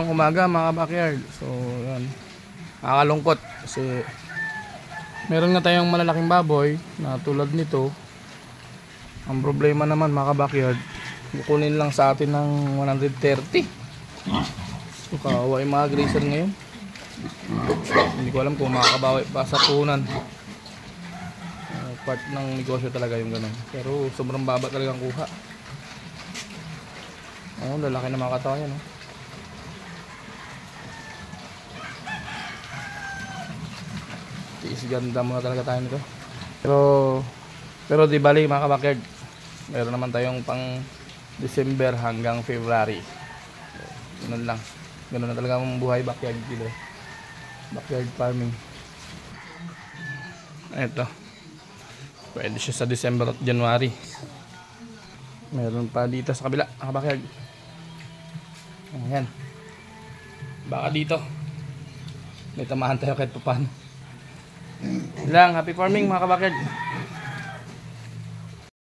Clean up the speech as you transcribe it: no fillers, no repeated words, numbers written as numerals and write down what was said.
pang umaga mga backyard. So yan, nakakalungkot kasi meron nga tayong malalaking baboy na tulad nito. Ang problema naman mga backyard, kukunin lang sa atin ng 130. So kawawa yung mga grazer ngayon. Hindi ko alam kung makakabawi pa sa punan. Part ng negosyo talaga yung ganun. Pero sobrang baba talagang kuha. Oh, lalaki na mga katawan yan. Tiis ganda muna talaga tayo nito. Pero di bali mga kabackyard, meron naman tayong pang December hanggang February. So, ganun lang. Ganun na talaga ang buhay backyard dito. Backyard farming. Ito. Pwede siya sa December at January. Meron pa dito sa kabila, mga backyard. Ayan. Baka dito may tamahan tayo kahit paano. Lang, happy farming mga kabackyard.